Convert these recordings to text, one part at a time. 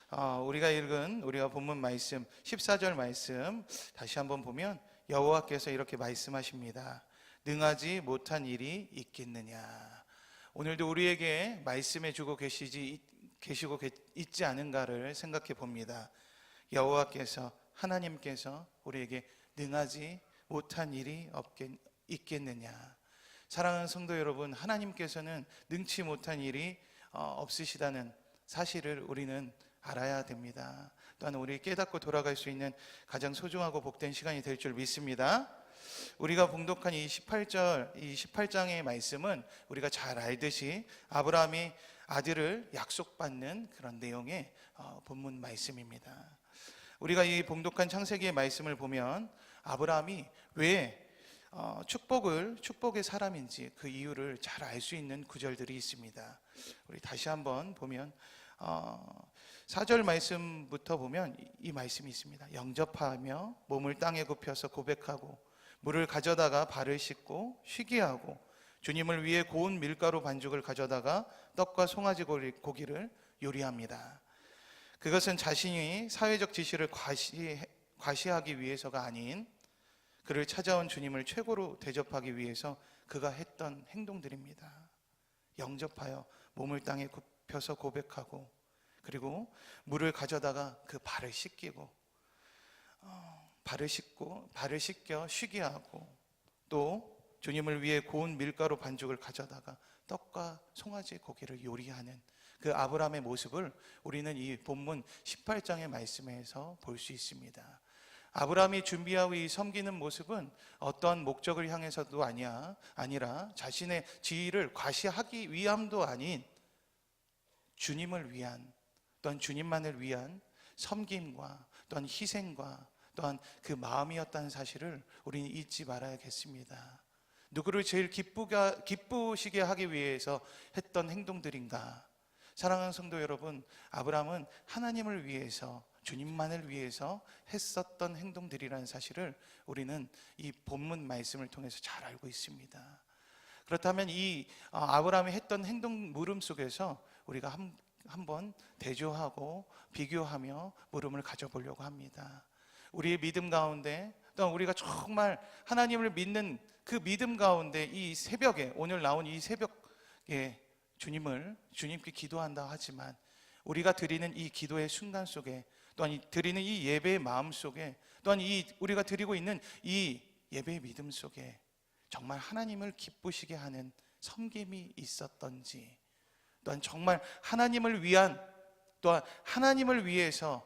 우리가 본문 말씀 14절 말씀 다시 한번 보면 여호와께서 이렇게 말씀하십니다. 능하지 못한 일이 있겠느냐. 오늘도 우리에게 말씀해 주고 계시고 있지 않은가를 생각해 봅니다. 여호와께서, 하나님께서 우리에게 능하지 못한 일이 있겠느냐. 사랑하는 성도 여러분, 하나님께서는 능치 못한 일이 없으시다는 사실을 우리는 알아야 됩니다. 또한 우리 깨닫고 돌아갈 수 있는 가장 소중하고 복된 시간이 될 줄 믿습니다. 우리가 봉독한 이 18장의 말씀은 우리가 잘 알듯이 아브라함이 아들을 약속받는 그런 내용의 본문 말씀입니다. 우리가 이 봉독한 창세기의 말씀을 보면 아브라함이 왜 축복의 사람인지 그 이유를 잘 알 수 있는 구절들이 있습니다. 우리 다시 한번 보면 4절 말씀부터 보면 이 말씀이 있습니다. 영접하며 몸을 땅에 굽혀서 고백하고 물을 가져다가 발을 씻고 쉬게 하고 주님을 위해 고운 밀가루 반죽을 가져다가 떡과 송아지 고기를 요리합니다. 그것은 자신이 사회적 지시를 과시하기 위해서가 아닌 그를 찾아온 주님을 최고로 대접하기 위해서 그가 했던 행동들입니다. 영접하여 몸을 땅에 굽혀서 고백하고 그리고 물을 가져다가 그 발을 씻기고 발을 씻겨 쉬게 하고 또 주님을 위해 고운 밀가루 반죽을 가져다가 떡과 송아지 고기를 요리하는 그 아브라함의 모습을 우리는 이 본문 18장의 말씀에서 볼 수 있습니다. 아브라함이 준비하고 이 섬기는 모습은 어떤 목적을 향해서도 아니라 자신의 지위를 과시하기 위함도 아닌 주님을 위한, 또한 주님만을 위한 섬김과 또한 희생과 또한 그 마음이었다는 사실을 우리는 잊지 말아야겠습니다. 누구를 제일 기쁘시게 하기 위해서 했던 행동들인가? 사랑하는 성도 여러분, 아브라함은 하나님을 위해서, 주님만을 위해서 했었던 행동들이라는 사실을 우리는 이 본문 말씀을 통해서 잘 알고 있습니다. 그렇다면 이 아브라함이 했던 행동 물음 속에서 우리가 한번 대조하고 비교하며 물음을 가져보려고 합니다. 우리의 믿음 가운데, 또 우리가 정말 하나님을 믿는 그 믿음 가운데 이 새벽에, 오늘 나온 이 새벽에 주님께 기도한다 하지만 우리가 드리는 이 기도의 순간 속에, 또한 드리는 이 예배의 마음 속에, 또한 우리가 드리고 있는 이 예배의 믿음 속에 정말 하나님을 기쁘시게 하는 섬김이 있었던지, 또한 정말 하나님을 위한, 또한 하나님을 위해서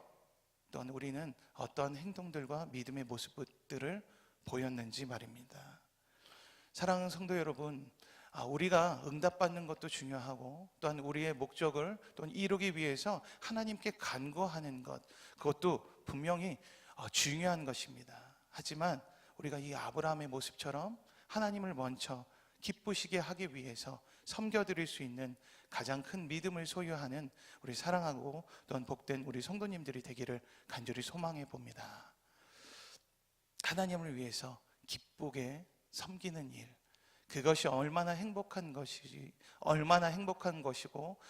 또한 우리는 어떤 행동들과 믿음의 모습들을 보였는지 말입니다. 사랑하는 성도 여러분, 우리가 응답받는 것도 중요하고 또한 우리의 목적을 또한 이루기 위해서 하나님께 간구하는 것, 그것도 분명히 중요한 것입니다. 하지만 우리가 이 아브라함의 모습처럼 하나님을 먼저 기쁘시게 하기 위해서 섬겨드릴 수 있는 가장 큰 믿음을 소유하는 우리 사랑하고 또한 복된 우리 성도님들이 되기를 간절히 소망해 봅니다. 하나님을 위해서 기쁘게 섬기는 일, 그것이 얼마나 행복한 것이고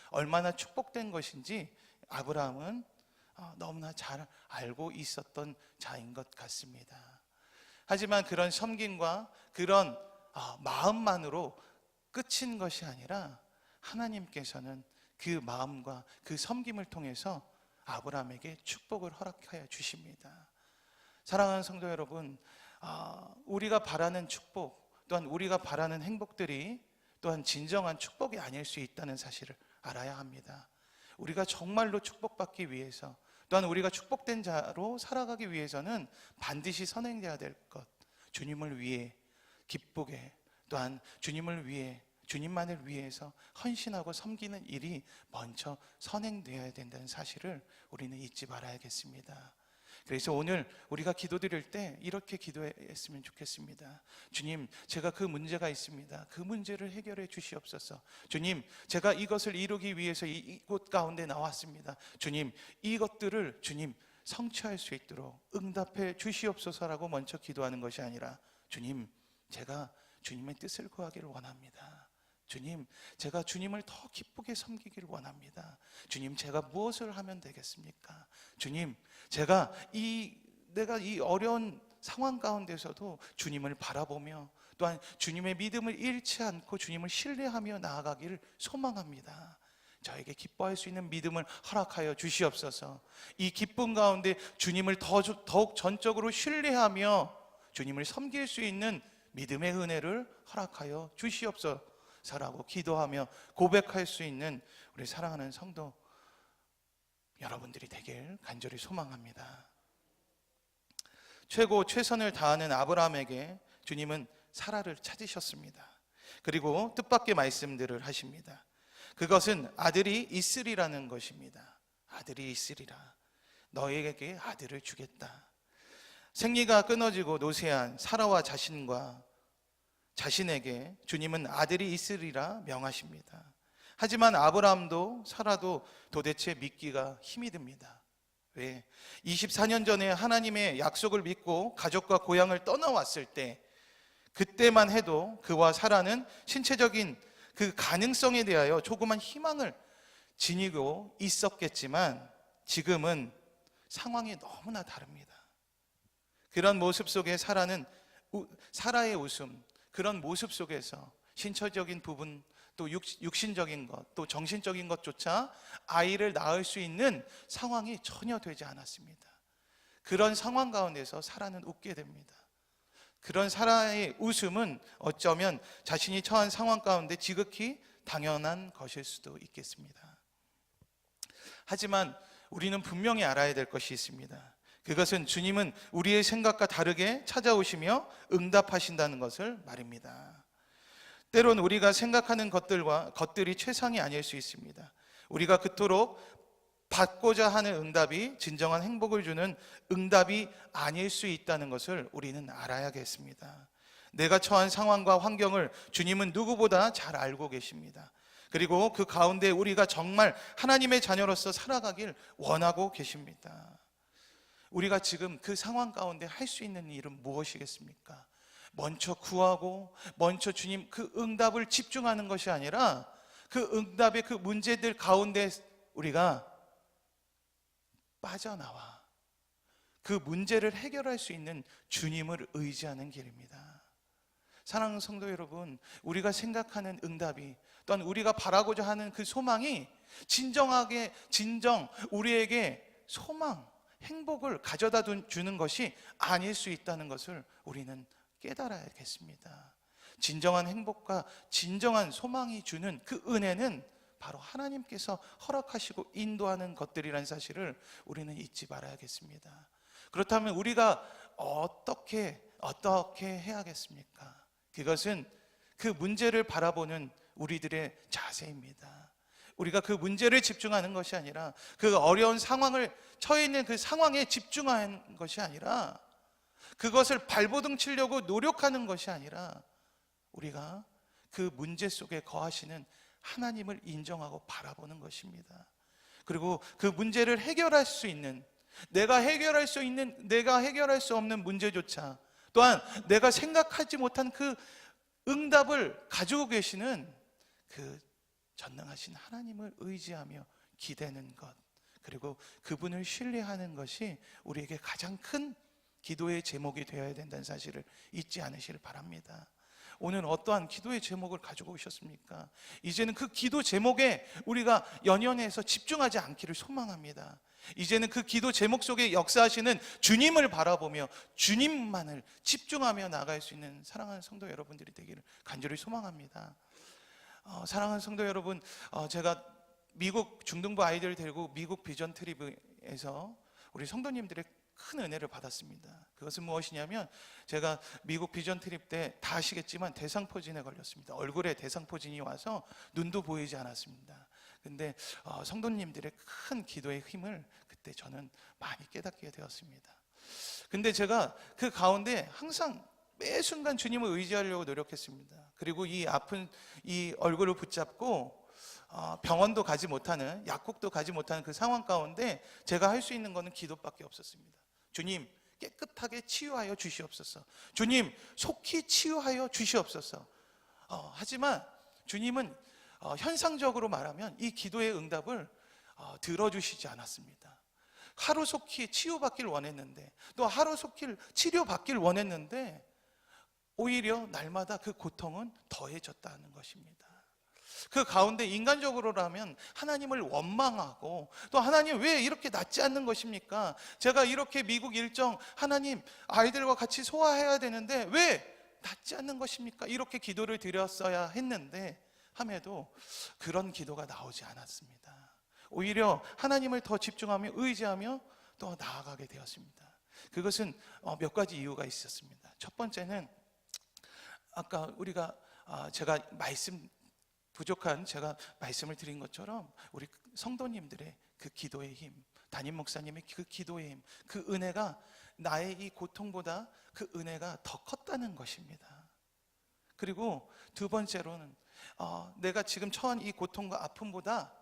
얼마나 축복된 것인지 아브라함은 너무나 잘 알고 있었던 자인 것 같습니다. 하지만 그런 섬김과 그런 마음만으로 끝인 것이 아니라 하나님께서는 그 마음과 그 섬김을 통해서 아브라함에게 축복을 허락하여 주십니다. 사랑하는 성도 여러분, 우리가 바라는 축복, 또한 우리가 바라는 행복들이 또한 진정한 축복이 아닐 수 있다는 사실을 알아야 합니다. 우리가 정말로 축복받기 위해서, 또한 우리가 축복된 자로 살아가기 위해서는 반드시 선행돼야 될 것, 주님을 위해 기쁘게, 또한 주님을 위해, 주님만을 위해서 헌신하고 섬기는 일이 먼저 선행되어야 된다는 사실을 우리는 잊지 말아야겠습니다. 그래서 오늘 우리가 기도드릴 때 이렇게 기도했으면 좋겠습니다. 주님, 제가 그 문제가 있습니다. 그 문제를 해결해 주시옵소서. 주님, 제가 이것을 이루기 위해서 이곳 가운데 나왔습니다. 주님, 이것들을 주님 성취할 수 있도록 응답해 주시옵소서라고 먼저 기도하는 것이 아니라, 주님, 제가 주님의 뜻을 구하기를 원합니다. 주님, 제가 주님을 더 기쁘게 섬기길 원합니다. 주님, 제가 무엇을 하면 되겠습니까? 주님, 내가 이 어려운 상황 가운데서도 주님을 바라보며 또한 주님의 믿음을 잃지 않고 주님을 신뢰하며 나아가기를 소망합니다. 저에게 기뻐할 수 있는 믿음을 허락하여 주시옵소서. 이 기쁨 가운데 주님을 더욱 전적으로 신뢰하며 주님을 섬길 수 있는 믿음의 은혜를 허락하여 주시옵소서라고 기도하며 고백할 수 있는 우리 사랑하는 성도 여러분들이 되길 간절히 소망합니다. 최선을 다하는 아브라함에게 주님은 사라를 찾으셨습니다. 그리고 뜻밖의 말씀들을 하십니다. 그것은 아들이 있으리라는 것입니다. 아들이 있으리라. 너에게 아들을 주겠다. 생리가 끊어지고 노쇠한 사라와 자신에게 주님은 아들이 있으리라 명하십니다. 하지만 아브라함도 사라도 도대체 믿기가 힘이 듭니다. 왜? 24년 전에 하나님의 약속을 믿고 가족과 고향을 떠나왔을 때, 그때만 해도 그와 사라는 신체적인 그 가능성에 대하여 조그만 희망을 지니고 있었겠지만 지금은 상황이 너무나 다릅니다. 그런 모습 속에 사라의 웃음, 그런 모습 속에서 신체적인 부분, 또 육신적인 것, 또 정신적인 것조차 아이를 낳을 수 있는 상황이 전혀 되지 않았습니다. 그런 상황 가운데서 사라는 웃게 됩니다. 그런 사라의 웃음은 어쩌면 자신이 처한 상황 가운데 지극히 당연한 것일 수도 있겠습니다. 하지만 우리는 분명히 알아야 될 것이 있습니다. 그것은 주님은 우리의 생각과 다르게 찾아오시며 응답하신다는 것을 말입니다. 때론 우리가 생각하는 것들이 최상이 아닐 수 있습니다. 우리가 그토록 받고자 하는 응답이 진정한 행복을 주는 응답이 아닐 수 있다는 것을 우리는 알아야겠습니다. 내가 처한 상황과 환경을 주님은 누구보다 잘 알고 계십니다. 그리고 그 가운데 우리가 정말 하나님의 자녀로서 살아가길 원하고 계십니다. 우리가 지금 그 상황 가운데 할 수 있는 일은 무엇이겠습니까? 먼저 구하고 먼저 주님 그 응답을 집중하는 것이 아니라 그 응답의 그 문제들 가운데 우리가 빠져나와 그 문제를 해결할 수 있는 주님을 의지하는 길입니다. 사랑하는 성도 여러분, 우리가 생각하는 응답이 또한 우리가 바라고자 하는 그 소망이 진정 우리에게 소망, 행복을 가져다 주는 것이 아닐 수 있다는 것을 우리는 깨달아야겠습니다. 진정한 행복과 진정한 소망이 주는 그 은혜는 바로 하나님께서 허락하시고 인도하는 것들이라는 사실을 우리는 잊지 말아야겠습니다. 그렇다면 우리가 어떻게 해야겠습니까? 그것은 그 문제를 바라보는 우리들의 자세입니다. 우리가 그 문제를 집중하는 것이 아니라 그 어려운 상황을 처해 있는 그 상황에 집중하는 것이 아니라 그것을 발버둥 치려고 노력하는 것이 아니라 우리가 그 문제 속에 거하시는 하나님을 인정하고 바라보는 것입니다. 그리고 그 문제를 해결할 수 있는, 내가 해결할 수 없는 문제조차 또한 내가 생각하지 못한 그 응답을 가지고 계시는 그 전능하신 하나님을 의지하며 기대는 것, 그리고 그분을 신뢰하는 것이 우리에게 가장 큰 기도의 제목이 되어야 된다는 사실을 잊지 않으시길 바랍니다. 오늘 어떠한 기도의 제목을 가지고 오셨습니까? 이제는 그 기도 제목에 우리가 연연해서 집중하지 않기를 소망합니다. 이제는 그 기도 제목 속에 역사하시는 주님을 바라보며 주님만을 집중하며 나아갈 수 있는 사랑하는 성도 여러분들이 되기를 간절히 소망합니다. 사랑하는 성도 여러분, 제가 미국 중등부 아이들을 데리고 미국 비전 트립에서 우리 성도님들의 큰 은혜를 받았습니다. 그것은 무엇이냐면, 제가 미국 비전 트립 때 다 아시겠지만 대상포진에 걸렸습니다. 얼굴에 대상포진이 와서 눈도 보이지 않았습니다. 근데 성도님들의 큰 기도의 힘을 그때 저는 많이 깨닫게 되었습니다. 근데 제가 그 가운데 항상 매 순간 주님을 의지하려고 노력했습니다. 그리고 이 아픈 이 얼굴을 붙잡고 병원도 가지 못하는, 약국도 가지 못하는 그 상황 가운데 제가 할 수 있는 것은 기도밖에 없었습니다. 주님, 깨끗하게 치유하여 주시옵소서. 주님, 속히 치유하여 주시옵소서. 하지만 주님은 현상적으로 말하면 이 기도의 응답을 들어주시지 않았습니다. 하루속히 치유받길 원했는데, 또 하루속히 치료받길 원했는데 오히려 날마다 그 고통은 더해졌다는 것입니다. 그 가운데 인간적으로라면 하나님을 원망하고, 또 하나님 왜 이렇게 낫지 않는 것입니까? 제가 이렇게 미국 일정 하나님 아이들과 같이 소화해야 되는데 왜 낫지 않는 것입니까? 이렇게 기도를 드렸어야 했는데 함에도 그런 기도가 나오지 않았습니다. 오히려 하나님을 더 집중하며 의지하며 또 나아가게 되었습니다. 그것은 몇 가지 이유가 있었습니다. 첫 번째는 아까 제가 말씀을 드린 것처럼 우리 성도님들의 그 기도의 힘, 담임 목사님의 그 기도의 힘, 그 은혜가 나의 이 고통보다 그 은혜가 더 컸다는 것입니다. 그리고 두 번째로는 내가 지금 처한 이 고통과 아픔보다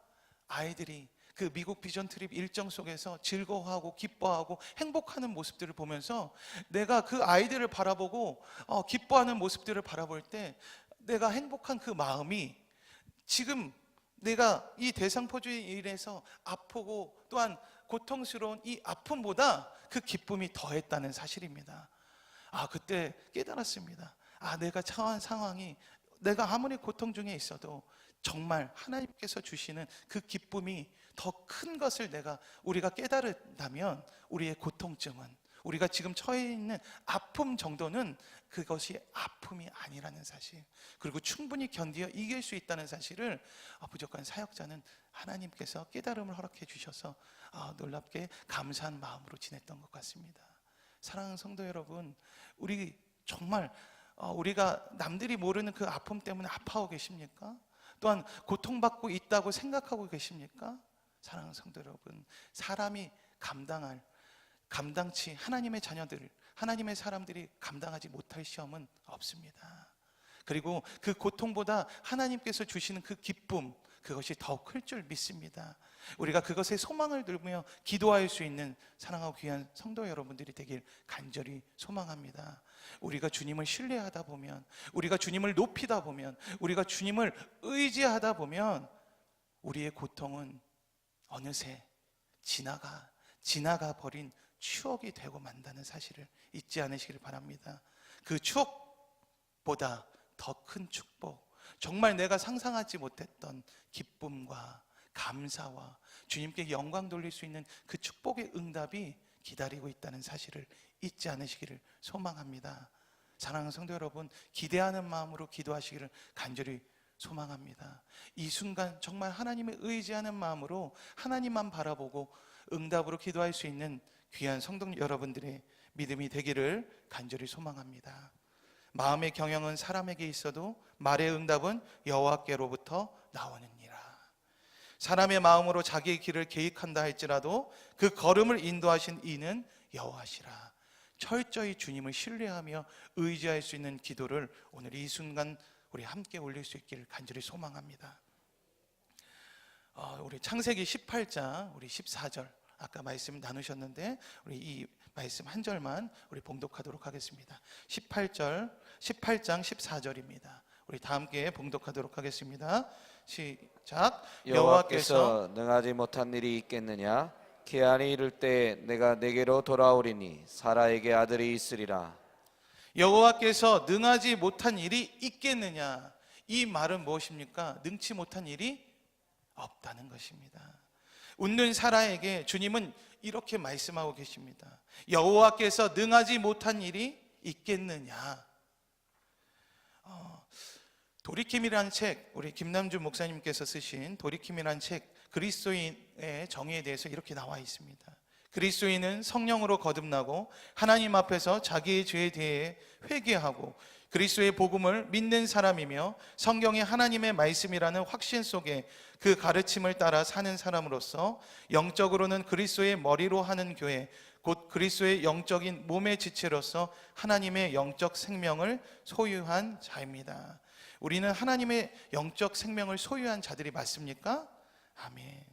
아이들이 그 미국 비전 트립 일정 속에서 즐거워하고 기뻐하고 행복하는 모습들을 보면서 내가 그 아이들을 바라보고 기뻐하는 모습들을 바라볼 때 내가 행복한 그 마음이 지금 내가 이 대상포주의 일에서 아프고 또한 고통스러운 이 아픔보다 그 기쁨이 더했다는 사실입니다. 그때 깨달았습니다. 내가 처한 상황이, 내가 아무리 고통 중에 있어도 정말 하나님께서 주시는 그 기쁨이 더 큰 것을 우리가 깨달은다면 우리의 고통증은, 우리가 지금 처해 있는 아픔 정도는 그것이 아픔이 아니라는 사실, 그리고 충분히 견디어 이길 수 있다는 사실을 부족한 사역자는 하나님께서 깨달음을 허락해 주셔서 놀랍게 감사한 마음으로 지냈던 것 같습니다. 사랑하는 성도 여러분, 우리 정말 우리가 남들이 모르는 그 아픔 때문에 아파하고 계십니까? 또한 고통받고 있다고 생각하고 계십니까? 사랑하는 성도 여러분, 사람이 감당치 하나님의 자녀들, 하나님의 사람들이 감당하지 못할 시험은 없습니다. 그리고 그 고통보다 하나님께서 주시는 그 기쁨, 그것이 더 클 줄 믿습니다. 우리가 그것에 소망을 들며 기도할 수 있는 사랑하고 귀한 성도 여러분들이 되길 간절히 소망합니다. 우리가 주님을 신뢰하다 보면, 우리가 주님을 높이다 보면, 우리가 주님을 의지하다 보면 우리의 고통은 어느새 지나가 버린 추억이 되고 만다는 사실을 잊지 않으시길 바랍니다. 그 추억보다 더 큰 축복, 정말 내가 상상하지 못했던 기쁨과 감사와 주님께 영광 돌릴 수 있는 그 축복의 응답이 기다리고 있다는 사실을 잊지 않으시기를 소망합니다. 사랑하는 성도 여러분, 기대하는 마음으로 기도하시기를 간절히 소망합니다. 이 순간 정말 하나님을 의지하는 마음으로 하나님만 바라보고 응답으로 기도할 수 있는 귀한 성도 여러분들의 믿음이 되기를 간절히 소망합니다. 마음의 경영은 사람에게 있어도 말의 응답은 여호와께로부터 나오느니라. 사람의 마음으로 자기의 길을 계획한다 할지라도 그 걸음을 인도하신 이는 여호와시라. 철저히 주님을 신뢰하며 의지할 수 있는 기도를 오늘 이 순간 우리 함께 올릴 수 있기를 간절히 소망합니다. 우리 창세기 18장 우리 14절 아까 말씀 나누셨는데 우리 이 말씀 한 절만 우리 봉독하도록 하겠습니다. 18장 14절입니다. 우리 다 함께 봉독하도록 하겠습니다. 시작. 여호와께서 능하지 못한 일이 있겠느냐? 기한이 이를 때 내가 내게로 돌아오리니 사라에게 아들이 있으리라. 여호와께서 능하지 못한 일이 있겠느냐? 이 말은 무엇입니까? 능치 못한 일이 없다는 것입니다. 웃는 사라에게 주님은 이렇게 말씀하고 계십니다. 여호와께서 능하지 못한 일이 있겠느냐? 돌이킴이라는 책, 우리 김남주 목사님께서 쓰신 돌이킴이라는 책, 그리스도인의 정의에 대해서 이렇게 나와 있습니다. 그리스도인은 성령으로 거듭나고 하나님 앞에서 자기의 죄에 대해 회개하고 그리스도의 복음을 믿는 사람이며 성경이 하나님의 말씀이라는 확신 속에 그 가르침을 따라 사는 사람으로서 영적으로는 그리스도의 머리로 하는 교회, 곧 그리스도의 영적인 몸의 지체로서 하나님의 영적 생명을 소유한 자입니다. 우리는 하나님의 영적 생명을 소유한 자들이 맞습니까? 아멘.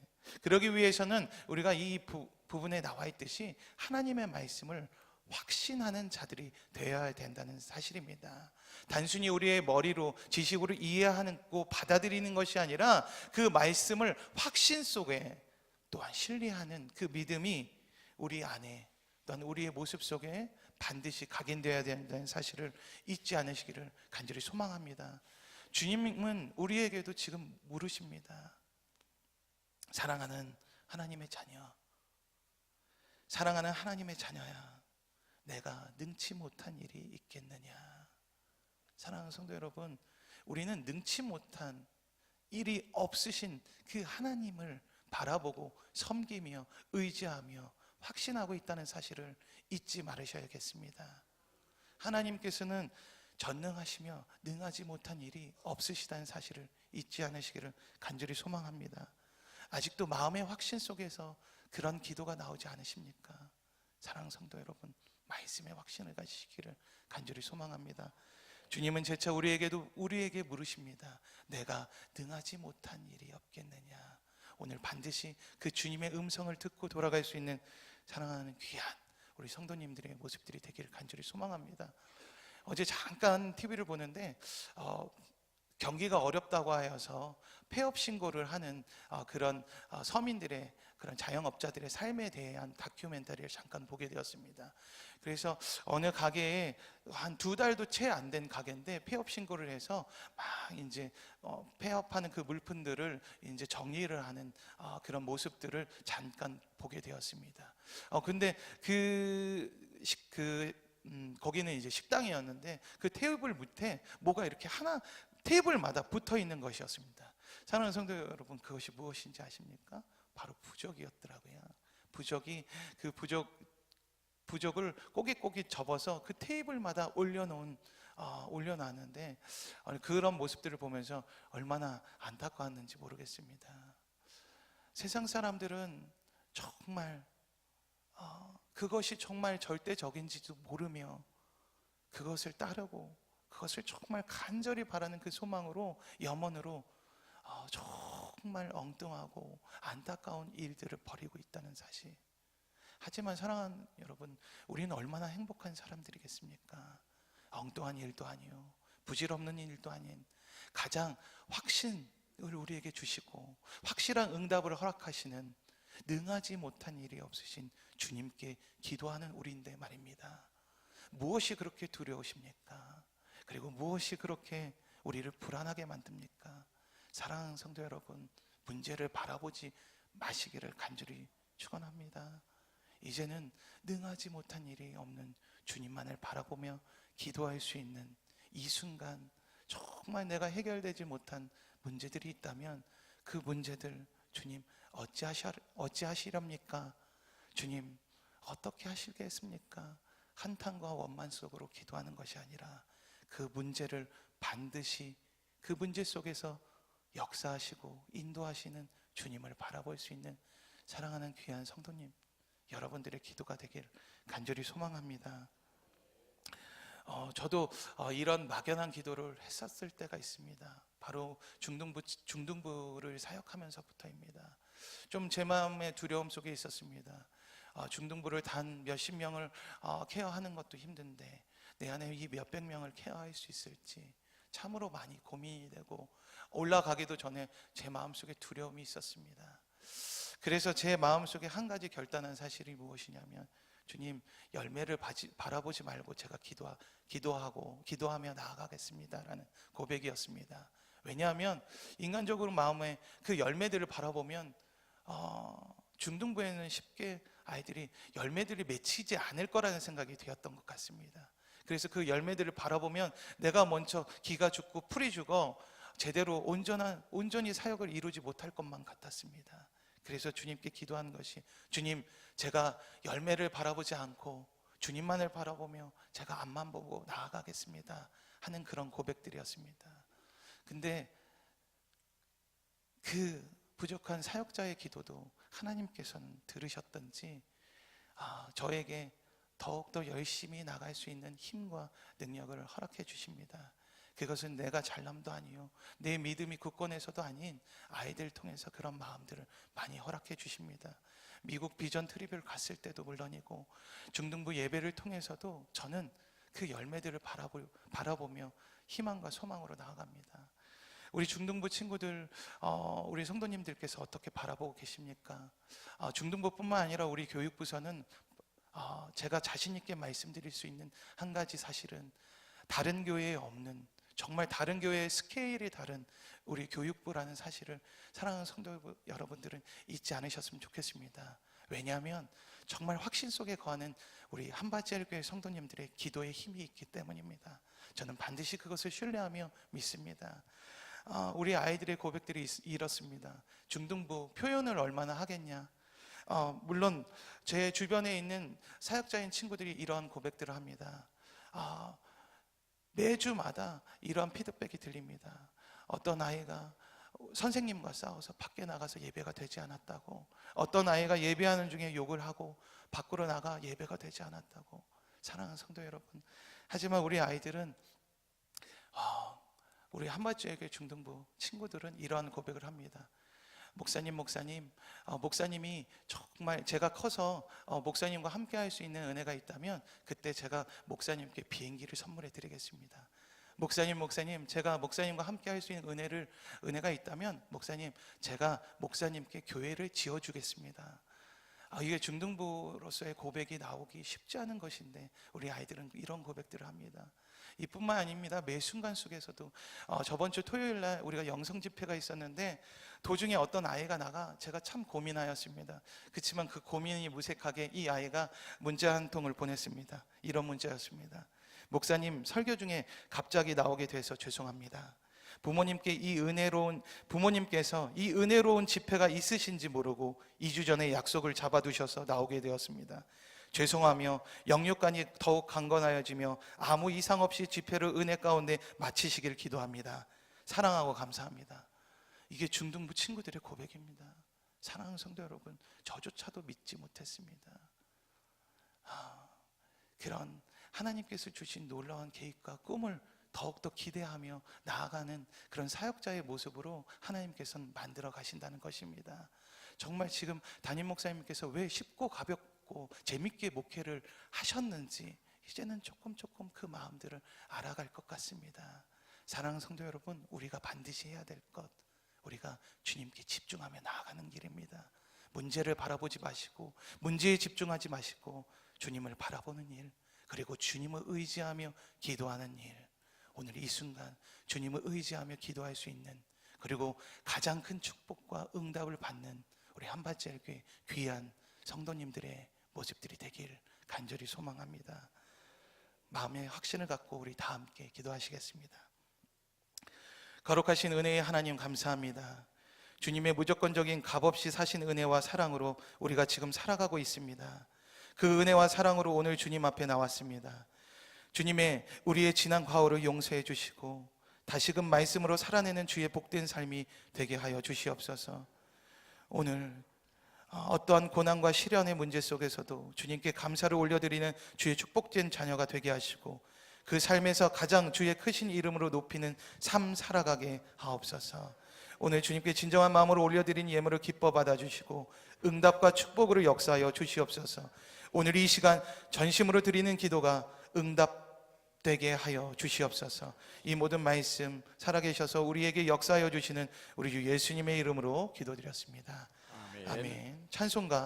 그러기 위해서는 우리가 이 부분에 나와 있듯이 하나님의 말씀을 확신하는 자들이 되어야 된다는 사실입니다. 단순히 우리의 머리로 지식으로 이해하고 받아들이는 것이 아니라 그 말씀을 확신 속에 또한 신뢰하는 그 믿음이 우리 안에 또한 우리의 모습 속에 반드시 각인되어야 된다는 사실을 잊지 않으시기를 간절히 소망합니다. 주님은 우리에게도 지금 물으십니다. 사랑하는 하나님의 자녀, 사랑하는 하나님의 자녀야, 내가 능치 못한 일이 있겠느냐? 사랑하는 성도 여러분, 우리는 능치 못한 일이 없으신 그 하나님을 바라보고 섬기며 의지하며 확신하고 있다는 사실을 잊지 말으셔야겠습니다. 하나님께서는 전능하시며 능하지 못한 일이 없으시다는 사실을 잊지 않으시기를 간절히 소망합니다. 아직도 마음의 확신 속에서 그런 기도가 나오지 않으십니까? 사랑하는 성도 여러분, 말씀의 확신을 가지시기를 간절히 소망합니다. 주님은 재차 우리에게 물으십니다. 내가 능하지 못한 일이 없겠느냐? 오늘 반드시 그 주님의 음성을 듣고 돌아갈 수 있는 사랑하는 귀한 우리 성도님들의 모습들이 되기를 간절히 소망합니다. 어제 잠깐 TV를 보는데 경기가 어렵다고 하여서 폐업 신고를 하는 그런 서민들의 그런 자영업자들의 삶에 대한 다큐멘터리를 잠깐 보게 되었습니다. 그래서 어느 가게에 한 2달도 채 안 된 가게인데 폐업 신고를 해서 막 이제 폐업하는 그 물품들을 이제 정리를 하는 그런 모습들을 잠깐 보게 되었습니다. 근데 거기는 이제 식당이었는데 그 테이블 밑에 뭐가 이렇게 하나 테이블마다 붙어 있는 것이었습니다. 사랑하는 성도 여러분, 그것이 무엇인지 아십니까? 바로 부적이었더라고요. 부적이 그 부적을 꼬깃꼬깃 접어서 그 테이블마다 올려놨는데 그런 모습들을 보면서 얼마나 안타까웠는지 모르겠습니다. 세상 사람들은 정말 그것이 정말 절대적인지도 모르며 그것을 따르고 그것을 정말 간절히 바라는 그 소망으로 염원으로 정말 엉뚱하고 안타까운 일들을 벌이고 있다는 사실. 하지만 사랑하는 여러분, 우리는 얼마나 행복한 사람들이겠습니까? 엉뚱한 일도 아니요, 부질없는 일도 아닌 가장 확신을 우리에게 주시고 확실한 응답을 허락하시는 능하지 못한 일이 없으신 주님께 기도하는 우리인데 말입니다. 무엇이 그렇게 두려우십니까? 그리고 무엇이 그렇게 우리를 불안하게 만듭니까? 사랑하는 성도 여러분, 문제를 바라보지 마시기를 간절히 축원합니다. 이제는 능하지 못한 일이 없는 주님만을 바라보며 기도할 수 있는 이 순간, 정말 내가 해결되지 못한 문제들이 있다면 그 문제들 주님 어찌하시렵니까? 주님 어떻게 하시겠습니까? 한탄과 원만 속으로 기도하는 것이 아니라 그 문제를 반드시 그 문제 속에서 역사하시고 인도하시는 주님을 바라볼 수 있는 사랑하는 귀한 성도님, 여러분들의 기도가 되길 간절히 소망합니다. 저도 이런 막연한 기도를 했었을 때가 있습니다. 바로 중등부를 사역하면서부터입니다. 좀 제 마음의 두려움 속에 있었습니다. 중등부를 단 몇십 명을 케어하는 것도 힘든데 내 안에 이 몇백 명을 케어할 수 있을지 참으로 많이 고민이 되고 올라가기도 전에 제 마음속에 두려움이 있었습니다. 그래서 제 마음속에 한 가지 결단한 사실이 무엇이냐면, 주님, 열매를 바라보지 말고 제가 기도하며 나아가겠습니다라는 고백이었습니다. 왜냐하면 인간적으로 마음에 그 열매들을 바라보면 중등부에는 쉽게 아이들이 열매들이 맺히지 않을 거라는 생각이 되었던 것 같습니다. 그래서 그 열매들을 바라보면 내가 먼저 기가 죽고 풀이 죽어 제대로 온전히 사역을 이루지 못할 것만 같았습니다. 그래서 주님께 기도한 것이, 주님, 제가 열매를 바라보지 않고 주님만을 바라보며 제가 앞만 보고 나아가겠습니다 하는 그런 고백들이었습니다. 근데 그 부족한 사역자의 기도도 하나님께서는 들으셨던지 저에게 더욱더 열심히 나갈 수 있는 힘과 능력을 허락해 주십니다. 그것은 내가 잘남도 아니요, 내 믿음이 굳건해서도 아닌 아이들 통해서 그런 마음들을 많이 허락해 주십니다. 미국 비전 트립을 갔을 때도 물론이고 중등부 예배를 통해서도 저는 그 열매들을 바라보며 희망과 소망으로 나아갑니다. 우리 중등부 친구들, 우리 성도님들께서 어떻게 바라보고 계십니까? 중등부뿐만 아니라 우리 교육부서는 제가 자신 있게 말씀드릴 수 있는 한 가지 사실은 다른 교회에 없는, 정말 다른 교회의 스케일이 다른 우리 교육부라는 사실을 사랑하는 성도 여러분들은 잊지 않으셨으면 좋겠습니다. 왜냐하면 정말 확신 속에 거하는 우리 한바지엘교회 성도님들의 기도에 힘이 있기 때문입니다. 저는 반드시 그것을 신뢰하며 믿습니다. 우리 아이들의 고백들이 이렇습니다. 중등부 표현을 얼마나 하겠냐. 물론 제 주변에 있는 사역자인 친구들이 이런 고백들을 합니다. 매주마다 이러한 피드백이 들립니다. 어떤 아이가 선생님과 싸워서 밖에 나가서 예배가 되지 않았다고, 어떤 아이가 예배하는 중에 욕을 하고 밖으로 나가 예배가 되지 않았다고. 사랑하는 성도 여러분, 하지만 우리 아이들은 우리 한바지에게 중등부 친구들은 이러한 고백을 합니다. 목사님이 정말 제가 커서 목사님과 함께 할 수 있는 은혜가 있다면 그때 제가 목사님께 비행기를 선물해 드리겠습니다. 목사님, 제가 목사님과 함께 할 수 있는 은혜가 있다면 목사님, 제가 목사님께 교회를 지어주겠습니다. 이게 중등부로서의 고백이 나오기 쉽지 않은 것인데 우리 아이들은 이런 고백들을 합니다. 이뿐만 아닙니다. 매 순간 속에서도 저번 주 토요일 날 우리가 영성 집회가 있었는데 도중에 어떤 아이가 나가 제가 참 고민하였습니다. 그렇지만 그 고민이 무색하게 이 아이가 문자 한 통을 보냈습니다. 이런 문자였습니다. 목사님, 설교 중에 갑자기 나오게 돼서 죄송합니다. 부모님께서 이 은혜로운 집회가 있으신지 모르고 2주 전에 약속을 잡아두셔서 나오게 되었습니다. 죄송하며 영육간이 더욱 강건하여지며 아무 이상 없이 집회를 은혜 가운데 마치시길 기도합니다. 사랑하고 감사합니다. 이게 중등부 친구들의 고백입니다. 사랑하는 성도 여러분, 저조차도 믿지 못했습니다. 그런 하나님께서 주신 놀라운 계획과 꿈을 더욱더 기대하며 나아가는 그런 사역자의 모습으로 하나님께서는 만들어 가신다는 것입니다. 정말 지금 담임 목사님께서 왜 쉽고 가볍고 재밌게 목회를 하셨는지 이제는 조금 그 마음들을 알아갈 것 같습니다. 사랑하는 성도 여러분, 우리가 반드시 해야 될 것, 우리가 주님께 집중하며 나아가는 길입니다. 문제를 바라보지 마시고 문제에 집중하지 마시고 주님을 바라보는 일, 그리고 주님을 의지하며 기도하는 일, 오늘 이 순간 주님을 의지하며 기도할 수 있는, 그리고 가장 큰 축복과 응답을 받는 우리 한바지엘교회 귀한 성도님들의 모습들이 되길 간절히 소망합니다. 마음의 확신을 갖고 우리 다 함께 기도하시겠습니다. 거룩하신 은혜의 하나님, 감사합니다. 주님의 무조건적인 값없이 사신 은혜와 사랑으로 우리가 지금 살아가고 있습니다. 그 은혜와 사랑으로 오늘 주님 앞에 나왔습니다. 주님의 우리의 지난 과오를 용서해 주시고 다시금 말씀으로 살아내는 주의 복된 삶이 되게 하여 주시옵소서. 오늘 어떠한 고난과 시련의 문제 속에서도 주님께 감사를 올려드리는 주의 축복된 자녀가 되게 하시고 그 삶에서 가장 주의 크신 이름으로 높이는 삶 살아가게 하옵소서. 오늘 주님께 진정한 마음으로 올려드린 예물을 기뻐 받아주시고 응답과 축복으로 역사하여 주시옵소서. 오늘 이 시간 전심으로 드리는 기도가 응답되게 하여 주시옵소서. 이 모든 말씀 살아계셔서 우리에게 역사하여 주시는 우리 주 예수님의 이름으로 기도드렸습니다. 아멘. 찬송가